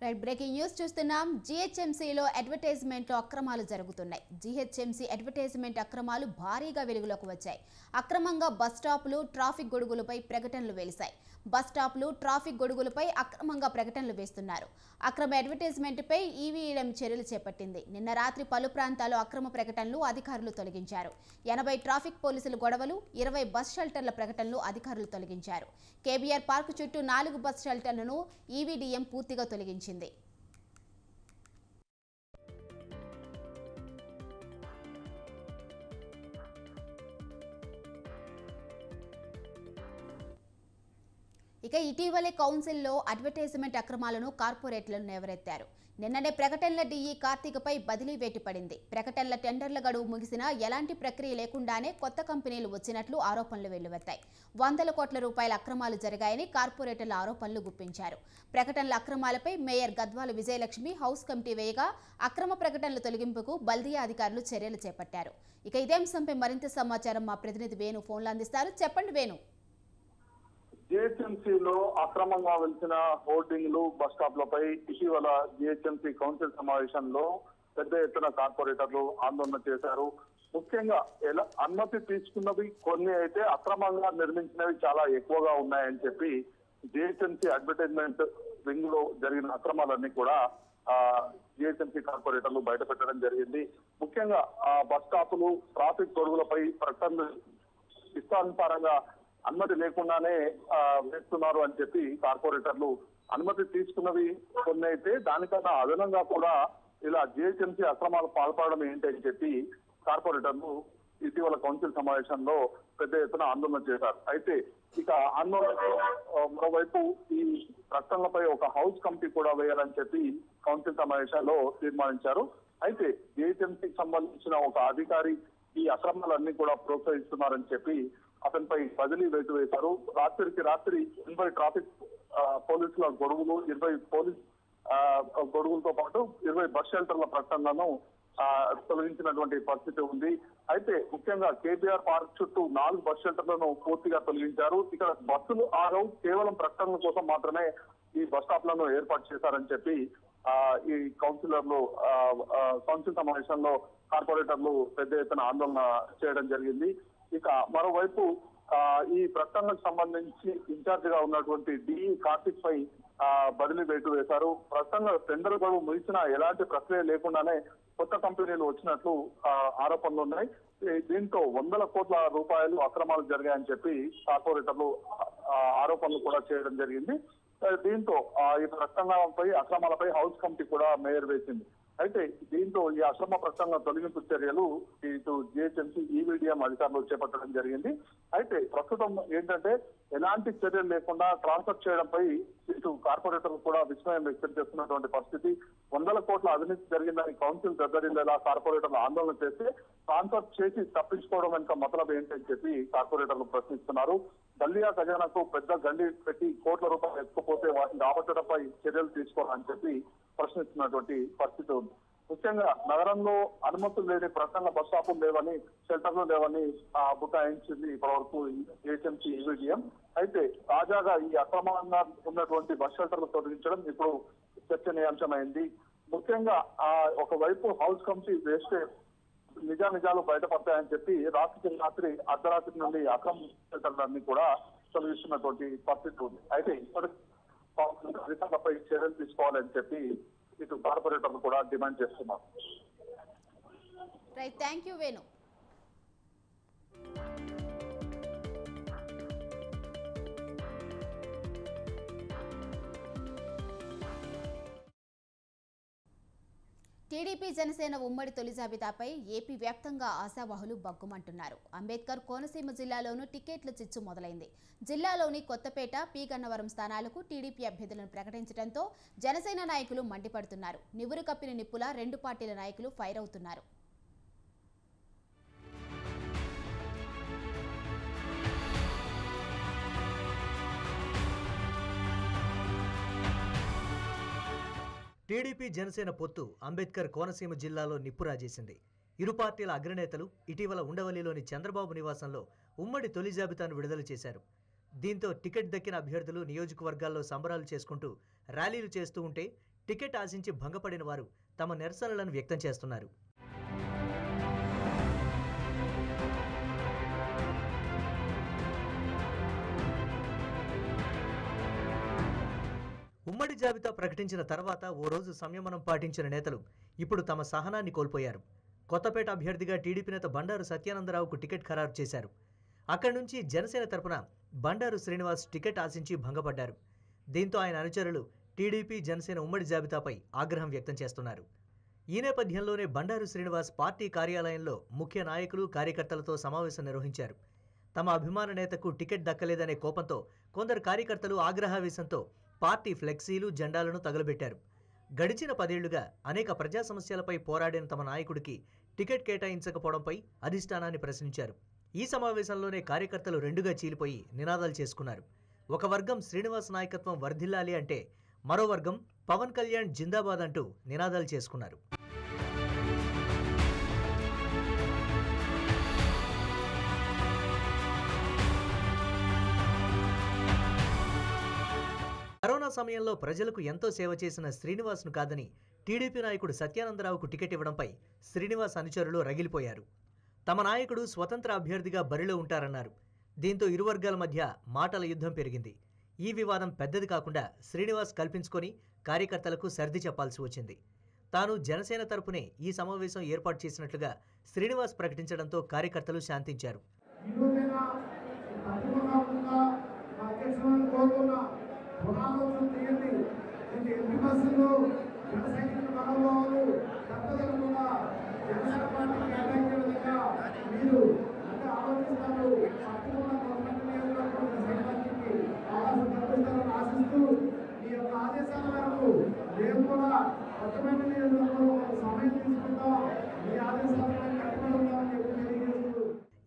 [SPEAKER 1] Right, breaking news చూస్తున్నాం. జీహెచ్ఎంసీలో అడ్వర్టైజ్మెంట్లో అక్రమాలు జరుగుతున్నాయి. జీహెచ్ఎంసీ అడ్వర్టైజ్మెంట్ అక్రమాలు భారీగా వెలుగులోకి వచ్చాయి. అక్రమంగా బస్ స్టాపులు, ట్రాఫిక్ గొడుగులపై ప్రకటనలు వెలిశాయి. బస్ స్టాపులు, ట్రాఫిక్ గొడుగులపై అక్రమంగా ప్రకటనలు వేస్తున్నారు. అక్రమ అడ్వర్టైజ్మెంట్పై ఈవీఎం చర్యలు చేపట్టింది. నిన్న రాత్రి పలు ప్రాంతాల్లో అక్రమ ప్రకటనలు అధికారులు తొలగించారు. 80 ట్రాఫిక్ పోలీసుల గొడవలు, 20 బస్ షెల్టర్ల ప్రకటనలు అధికారులు తొలగించారు. కేబీఆర్ పార్కు చుట్టూ 4 బస్ షెల్టర్లను ఈవీడీఎం పూర్తిగా తొలగించింది. ఇక ఇటీవలే కౌన్సిల్లో అడ్వర్టైజ్మెంట్ అక్రమాలను కార్పొరేట్లను నెవరెత్తారు. నిన్ననే ప్రకటనల డీఈ కార్తీకపై బదిలీ వేటు పడింది. ప్రకటనల టెండర్ల గడువు ముగిసినా ఎలాంటి ప్రక్రియ లేకుండానే కొత్త కంపెనీలు వచ్చినట్లు ఆరోపణలు వెల్లువెత్తాయి. 100 కోట్ల రూపాయల అక్రమాలు జరిగాయని కార్పొరేటర్ల ఆరోపణలు గుప్పించారు. ప్రకటనల అక్రమాలపై mayor Gadwal Vijayalakshmi house committee వేయగా అక్రమ ప్రకటనల తొలగింపుకు బల్దియా అధికారులు చర్యలు చేపట్టారు. ఇక ఇదే అంశంపై మరింత సమాచారం మా ప్రతినిధి వేణు ఫోన్లో అందిస్తారు. చెప్పండి వేణు.
[SPEAKER 10] జీహెచ్ఎంసీలో అక్రమంగా వెలిసిన హోర్డింగ్లు, బస్ స్టాప్లపై ఇటీవల జీహెచ్ఎంసీ కౌన్సిల్ సమావేశంలో పెద్ద ఎత్తున కార్పొరేటర్లు ఆందోళన చేశారు. ముఖ్యంగా అనుమతి తీసుకున్నవి కొన్ని అయితే అక్రమంగా నిర్మించినవి చాలా ఎక్కువగా ఉన్నాయని చెప్పి జీహెచ్ఎంసీ అడ్వర్టైజ్మెంట్ వింగ్ లో జరిగిన అక్రమాలన్నీ కూడా జీహెచ్ఎంసీ కార్పొరేటర్లు బయటపెట్టడం జరిగింది. ముఖ్యంగా బస్ స్టాపులు, ట్రాఫిక్ గొడుగులపై ప్రకటనలు ఇష్టానుసారంగా అనుమతి లేకుండానే వేస్తున్నారు అని చెప్పి కార్పొరేటర్లు అనుమతి తీసుకున్నవి కొన్ని అయితే దానికన్నా అదనంగా కూడా ఇలా జీహెచ్ఎంసీ అక్రమాలు పాల్పడడం ఏంటని చెప్పి కార్పొరేటర్లు ఇటీవల కౌన్సిల్ సమావేశంలో పెద్ద ఎత్తున ఆందోళన చేశారు. అయితే ఇక ఆందోళనలో మరోవైపు ఈ ప్రకటనలపై ఒక హౌస్ కమిటీ కూడా వేయాలని చెప్పి కౌన్సిల్ సమావేశాల్లో తీర్మానించారు. అయితే జీహెచ్ఎంసీకి సంబంధించిన ఒక అధికారి ఈ అక్రమాలన్నీ కూడా ప్రోత్సహిస్తున్నారని చెప్పి అతనిపై బదిలీ వేటు వేశారు. రాత్రికి రాత్రి 80 ట్రాఫిక్ పోలీసుల గొడుగులు, 20 పోలీస్ గొడుగులతో పాటు 20 బస్ షెల్టర్ల ప్రకటనలను తొలగించినటువంటి పరిస్థితి ఉంది. అయితే ముఖ్యంగా కేబీఆర్ పార్క్ చుట్టూ 4 బస్ షెల్టర్లను పూర్తిగా తొలగించారు. ఇక్కడ బస్సులు ఆగవు, కేవలం ప్రకటనల కోసం మాత్రమే ఈ బస్ స్టాప్లను ఏర్పాటు చేశారని చెప్పి ఈ కౌన్సిల్ సమావేశంలో కార్పొరేటర్లు పెద్ద ఎత్తున ఆందోళన చేయడం జరిగింది. ఇక మరోవైపు ఈ ప్రకటనలకు సంబంధించి ఇన్ఛార్జ్ గా ఉన్నటువంటి డిఈ కార్తిక్ పై బదిలీ వేటు వేశారు. ప్రకటనల టెండర్ గడువు ముగిసినా ఎలాంటి ప్రక్రియ లేకుండానే కొత్త కంపెనీలు వచ్చినట్లు ఆరోపణలు ఉన్నాయి. దీంతో 100 కోట్ల రూపాయలు అక్రమాలు జరిగాయని చెప్పి కార్పొరేటర్లు ఆరోపణలు కూడా చేయడం జరిగింది. దీంతో ఈ ప్రకటనలపై అక్రమాలపై హౌస్ కమిటీ కూడా మేయర్ వేసింది. అయితే దీంతో ఈ అక్రమ ప్రకటనల తొలగింపు చర్యలు ఇటు జీహెచ్ఎంసీ ఈవీడీఎం అధికారులు చేపట్టడం జరిగింది. అయితే ప్రస్తుతం ఏంటంటే ఎలాంటి చర్యలు లేకుండా ట్రాన్స్ఫర్ చేయడంపై ఇటు కార్పొరేటర్లు కూడా విస్మయం వ్యక్తం చేస్తున్నటువంటి పరిస్థితి. 100 కోట్ల అవినీతి జరిగిందని కౌన్సిల్ దద్దరిల్లేలా కార్పొరేటర్లు ఆందోళన చేస్తే ట్రాన్స్ఫర్ చేసి తప్పించుకోవడం వెనుక మతలబ్ ఏంటని చెప్పి కార్పొరేటర్లు ప్రశ్నిస్తున్నారు. బల్దియా ఖజానాకు పెద్ద గండి పెట్టి కోట్ల రూపాయలు ఎత్తుకుపోతే వాటిని రాబట్టడంపై చర్యలు తీసుకోవాలని చెప్పి ప్రశ్నిస్తున్నటువంటి పరిస్థితి ఉంది. ముఖ్యంగా నగరంలో అనుమతులు లేని ప్రకటనల బస్ స్టాపులు లేవని, షెల్టర్లు లేవని బుకాయించింది ఇప్పటివరకు జీహెచ్ఎంసీ ఈవీడీఎం. అయితే తాజాగా ఈ అక్రమంగా ఉన్నటువంటి బస్ షెల్టర్లు తొలగించడం ఇప్పుడు చర్చనీయాంశమైంది. ముఖ్యంగా ఒకవైపు హౌస్ కమిటీ వేస్తే నిజాలు బయటపడతాయని చెప్పి రాత్రి అర్ధరాత్రి నుండి అక్రమ షెల్టర్లన్నీ కూడా తొలగిస్తున్నటువంటి పరిస్థితి ఉంది. అయితే ఇప్పటి అధికారులపై చర్యలు తీసుకోవాలని చెప్పి ఇటు కార్పొరేటర్లు కూడా డిమాండ్ చేస్తున్నారు.
[SPEAKER 1] Right, thank you Venu. TDP Janasena ఉమ్మడి తొలి జాబితాపై ఏపీ వ్యాప్తంగా ఆశావాహులు బగ్గుమంటున్నారు. అంబేద్కర్ కోనసీమ జిల్లాలోనూ టికెట్ల చిచ్చు మొదలైంది. జిల్లాలోని కొత్తపేట, పి గన్నవరం స్థానాలకు టీడీపీ అభ్యర్థులను ప్రకటించడంతో జనసేన నాయకులు మండిపడుతున్నారు. నివురు కప్పిన నిప్పులా 2 పార్టీల నాయకులు ఫైర్ అవుతున్నారు.
[SPEAKER 11] టీడీపీ జనసేన పొత్తు అంబేద్కర్ కోనసీమ జిల్లాలో నిప్పురాజేసింది. ఇరు పార్టీల అగ్రనేతలు ఇటీవల ఉండవల్లిలోని చంద్రబాబు నివాసంలో ఉమ్మడి తొలి జాబితాను విడుదల చేశారు. దీంతో టికెట్ దక్కిన అభ్యర్థులు నియోజకవర్గాల్లో సంబరాలు చేసుకుంటూ ర్యాలీలు చేస్తూ ఉంటే టికెట్ ఆశించి భంగపడిన వారు తమ నిరసనలను వ్యక్తం చేస్తున్నారు. ఉమ్మడి జాబితా ప్రకటించిన తర్వాత ఓ రోజు సంయమనం పాటించిన నేతలు ఇప్పుడు తమ సహనాన్ని కోల్పోయారు. కొత్తపేట అభ్యర్థిగా టీడీపీ నేత బండారు సత్యానందరావుకు టికెట్ ఖరారు చేశారు. అక్కడి నుంచి జనసేన తరపున బండారు శ్రీనివాస్ టికెట్ ఆశించి భంగపడ్డారు. దీంతో ఆయన అనుచరులు టీడీపీ జనసేన ఉమ్మడి జాబితాపై ఆగ్రహం వ్యక్తం చేస్తున్నారు. ఈ నేపథ్యంలోనే బండారు శ్రీనివాస్ పార్టీ కార్యాలయంలో ముఖ్య నాయకులు కార్యకర్తలతో సమావేశం నిర్వహించారు. తమ అభిమాన నేతకు టికెట్ దక్కలేదనే కోపంతో కొందరు కార్యకర్తలు ఆగ్రహావేశంతో పార్టీ ఫ్లెక్సీలు జెండాలను తగలబెట్టారు. గడిచిన 10 ఏళ్లుగా అనేక ప్రజా సమస్యలపై పోరాడిన తమ నాయకుడికి టికెట్ కేటాయించకపోవడంపై అధిష్టానాన్ని ప్రశ్నించారు. ఈ సమావేశంలోనే కార్యకర్తలు రెండుగా చీలిపోయి నినాదాలు చేసుకున్నారు. ఒక వర్గం శ్రీనివాస్ నాయకత్వం వర్ధిల్లాలి అంటే మరో వర్గం పవన్ కళ్యాణ్ జిందాబాద్ అంటూ నినాదాలు చేసుకున్నారు. కరోనా సమయంలో ప్రజలకు ఎంతో సేవ చేసిన శ్రీనివాస్ను కాదని టీడీపీ నాయకుడు సత్యానందరావుకు టికెట్ ఇవ్వడంపై శ్రీనివాస్ అనుచరులు రగిలిపోయారు. తమ నాయకుడు స్వతంత్ర అభ్యర్థిగా బరిలో ఉంటారన్నారు. దీంతో ఇరు వర్గాల మధ్య మాటల యుద్ధం పెరిగింది. ఈ వివాదం పెద్దది కాకుండా శ్రీనివాస్ కల్పించుకొని కార్యకర్తలకు సర్ది చెప్పాల్సి వచ్చింది. తాను జనసేన తరపునే ఈ సమావేశం ఏర్పాటు చేసినట్లుగా శ్రీనివాస్ ప్రకటించడంతో కార్యకర్తలు శాంతించారు.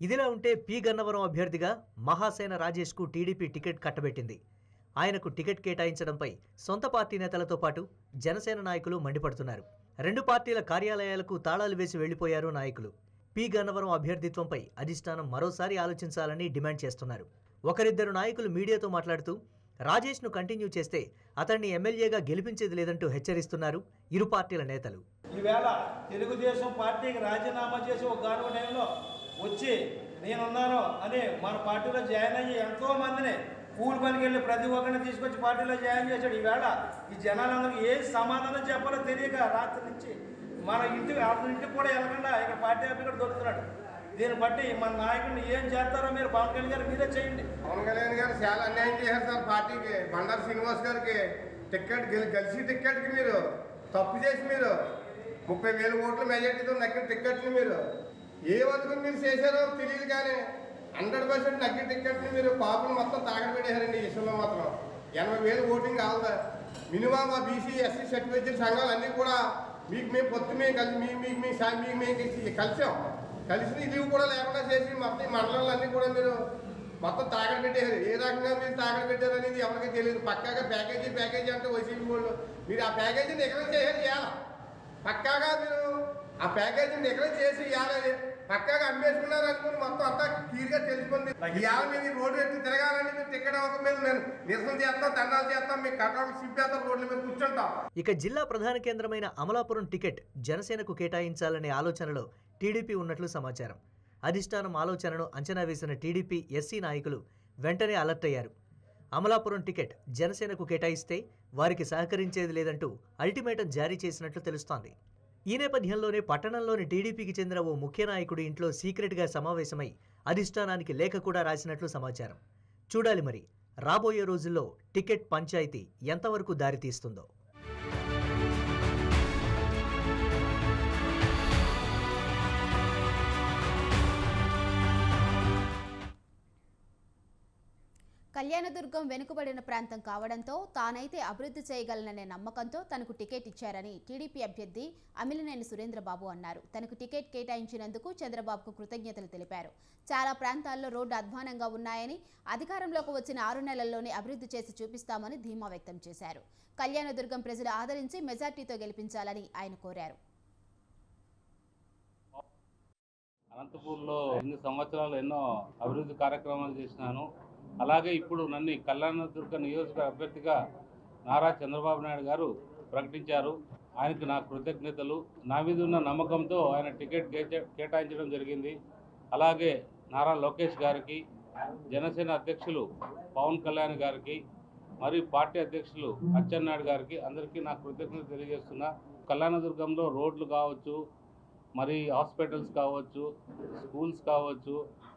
[SPEAKER 11] ఇదిలా ఉంటే పి గన్నవరం అభ్యర్థిగా మహాసేన రాజేష్కు టీడీపీ టికెట్ కట్టబెట్టింది. ఆయనకు టికెట్ కేటాయించడంపై సొంత పార్టీ నేతలతో పాటు జనసేన నాయకులు మండిపడుతున్నారు. రెండు పార్టీల కార్యాలయాలకు తాళాలు వేసి వెళ్లిపోయారు నాయకులు. పి గన్నవరం అభ్యర్థిత్వంపై అధిష్టానం మరోసారి ఆలోచించాలని డిమాండ్ చేస్తున్నారు. ఒకరిద్దరు నాయకులు మీడియాతో మాట్లాడుతూ రాజేష్ను కంటిన్యూ చేస్తే అతన్ని ఎమ్మెల్యేగా గెలిపించేది లేదంటూ హెచ్చరిస్తున్నారు ఇరు పార్టీల నేతలు.
[SPEAKER 12] ఈవేళ తెలుగుదేశం పార్టీకి రాజీనామా చేసి ఒక గాను టైంలో వచ్చి నేనున్నాను అని మన పార్టీలో జాయిన్ అయ్యి ఎంతో మందిని కూలి పనికి వెళ్ళి ప్రతి ఒక్కరిని తీసుకొచ్చి పార్టీలో జాయిన్ చేశాడు. ఈవేళ ఈ జనాలందరికీ ఏ సమాధానం చెప్పాలో తెలియక రాత్రి నుంచి మన ఇంటికి కూడా వెళ్ళకుండా ఇక్కడ పార్టీ ఆఫీసర్ దొరుకుతున్నాడు. దీన్ని బట్టి మన నాయకుడిని ఏం చేస్తారో మీరు పవన్ కళ్యాణ్ గారు మీరే చేయండి.
[SPEAKER 7] పవన్ కళ్యాణ్ గారు చాలా అన్యాయం చేశారు సార్ పార్టీకి. బండారు శ్రీనివాస్ గారికి టికెట్ గెలిచి టికెట్కి మీరు తప్పు చేసి మీరు 30,000 ఓట్ల మెజార్టీతో నక్కిన టికెట్ని మీరు ఏ వరకు మీరు చేశారో తెలియదు, కానీ 100% నక్కిన టికెట్ని మీరు కాపులు మొత్తం తాగడబెట్టేశారండి. ఈ విషయంలో మాత్రం 80,000 ఓటింగ్ కావాలి. మినిమం ఆ బీసీ ఎస్సీ సర్టిఫికేట్ సంఘాలు అన్నీ కూడా మీకు మేము పొత్తు మేము కలిసాం. కలిసి లీవ్ కూడా లేకుండా చేసి మొత్తం ఈ మండలాలన్నీ కూడా మీరు మొత్తం తాగడ పెట్టేశారు. ఏ రకంగా మీరు తాగడ పెట్టారు అనేది ఎవరికి తెలియదు. పక్కాగా ప్యాకేజీ అంటే వైసీపీ వాళ్ళు మీరు ఆ ప్యాకేజీని ఎక్కడ చేయాలి. పక్కాగా మీరు ఆ ప్యాకేజీని ఎక్కడ చేసి ఇవ్వాలి. పక్కాగా అమ్మేసుకున్నారు అనుకుని మొత్తం అంతా క్లియర్గా తెలిసిపోయింది. ఇవాళ మీరు రోడ్డు ఎత్తి తిరగాలని మీరు టికెట్ అవ్వక మీద నేను నిరసన చేస్తాం, దండాలు చేస్తాం, మీకు కట్టాలు సింపేస్తాం, రోడ్ల మీద కూర్చుంటాం.
[SPEAKER 11] ఇక జిల్లా ప్రధాన కేంద్రమైన అమలాపురం టికెట్ జనసేనకు కేటాయించాలనే ఆలోచనలో టీడీపీ ఉన్నట్లు సమాచారం. అధిష్టానం ఆలోచనను అంచనా వేసిన టీడీపీ ఎస్సీ నాయకులు వెంటనే అలర్ట్ అయ్యారు. అమలాపురం టికెట్ జనసేనకు కేటాయిస్తే వారికి సహకరించేది లేదంటూ అల్టిమేటం జారీ చేసినట్లు తెలుస్తోంది. ఈ నేపథ్యంలోనే పట్టణంలోని టీడీపీకి చెందిన ఓ ముఖ్య నాయకుడి ఇంట్లో సీక్రెట్గా సమావేశమై అధిష్టానానికి లేఖ కూడా రాసినట్లు సమాచారం. చూడాలి మరి రాబోయే రోజుల్లో టికెట్ పంచాయతీ ఎంతవరకు దారితీస్తుందో.
[SPEAKER 1] కళ్యాణదుర్గం వెనుకబడిన ప్రాంతం కావడంతో తానైతే అభివృద్ధి చేయగలననే నమ్మకంతో తనకు టికెట్ ఇచ్చారని టీడీపీ అభ్యర్థి అమిలినేని సురేంద్రబాబు అన్నారు. తనకు టికెట్ కేటాయించినందుకు చంద్రబాబుకు కృతజ్ఞతలు తెలిపారు. చాలా ప్రాంతాల్లో రోడ్డు అధ్వానంగా ఉన్నాయని, అధికారంలోకి వచ్చిన 6 నెలల్లోనే అభివృద్ధి చేసి చూపిస్తామని ధీమా వ్యక్తం చేశారు. కళ్యాణదుర్గం ప్రజలు ఆదరించి మెజార్టీతో గెలిపించాలని ఆయన కోరారు.
[SPEAKER 13] అనంతపూర్లో 8 సంవత్సరాలు ఎన్నో అభివృద్ధి కార్యక్రమాలు చేసినాను. అలాగే ఇప్పుడు నన్ను కళ్యాణదుర్గ నియోజకవర్గ అభ్యర్థిగా నారా చంద్రబాబు నాయుడు గారు ప్రకటించారు. ఆయనకు నా కృతజ్ఞతలు. నా మీద ఉన్న నమ్మకంతో ఆయన టికెట్ కేటాయించడం జరిగింది. అలాగే నారా లోకేష్ గారికి, జనసేన అధ్యక్షులు పవన్ కళ్యాణ్ గారికి, మరియు పార్టీ అధ్యక్షులు అచ్చెన్నాయుడు గారికి అందరికీ నా కృతజ్ఞతలు తెలియజేస్తున్నా. కళ్యాణదుర్గంలో రోడ్లు కావచ్చు, మరి హాస్పిటల్స్ కావచ్చు, స్కూల్స్ కావచ్చు,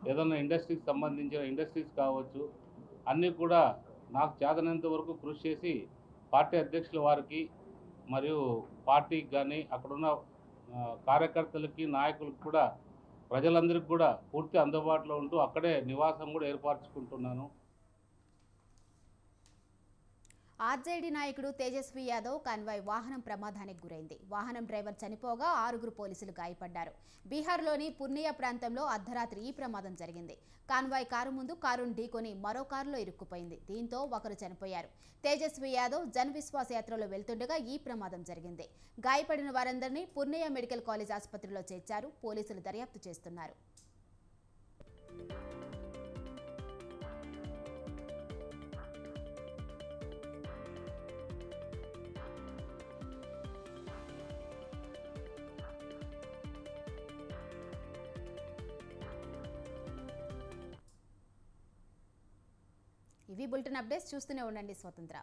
[SPEAKER 13] ఏదైనా ఇండస్ట్రీకి సంబంధించిన ఇండస్ట్రీస్ కావచ్చు, అన్నీ కూడా నాకు చేతనంత వరకు కృషి చేసి పార్టీ అధ్యక్షుల వారికి మరియు పార్టీకి కానీ అక్కడున్న కార్యకర్తలకి, నాయకులకు కూడా, ప్రజలందరికీ కూడా పూర్తి అందుబాటులో ఉంటూ అక్కడే నివాసం కూడా ఏర్పరచుకుంటున్నాను.
[SPEAKER 1] ఆర్జేడీ నాయకుడు తేజస్వి యాదవ్ కాన్వాయ్ వాహనం ప్రమాదానికి గురైంది. వాహనం డ్రైవర్ చనిపోగా 6 పోలీసులు గాయపడ్డారు. బీహార్లోని పూర్నియా ప్రాంతంలో అర్ధరాత్రి ఈ ప్రమాదం జరిగింది. కాన్వాయ్ కారు ముందు కారును ఢీకొని మరో కారులో ఇరుక్కుపోయింది. దీంతో ఒకరు చనిపోయారు. తేజస్వి యాదవ్ జన్ విశ్వాస్ యాత్రలో వెళ్తుండగా ఈ ప్రమాదం జరిగింది. గాయపడిన వారందరినీ పూర్నియా మెడికల్ కాలేజ్ ఆసుపత్రిలో చేర్చారు. పోలీసులు దర్యాప్తు చేస్తున్నారు. ఇవి బులెటిన్ అప్డేట్స్. చూస్తూనే ఉండండి స్వతంత్ర.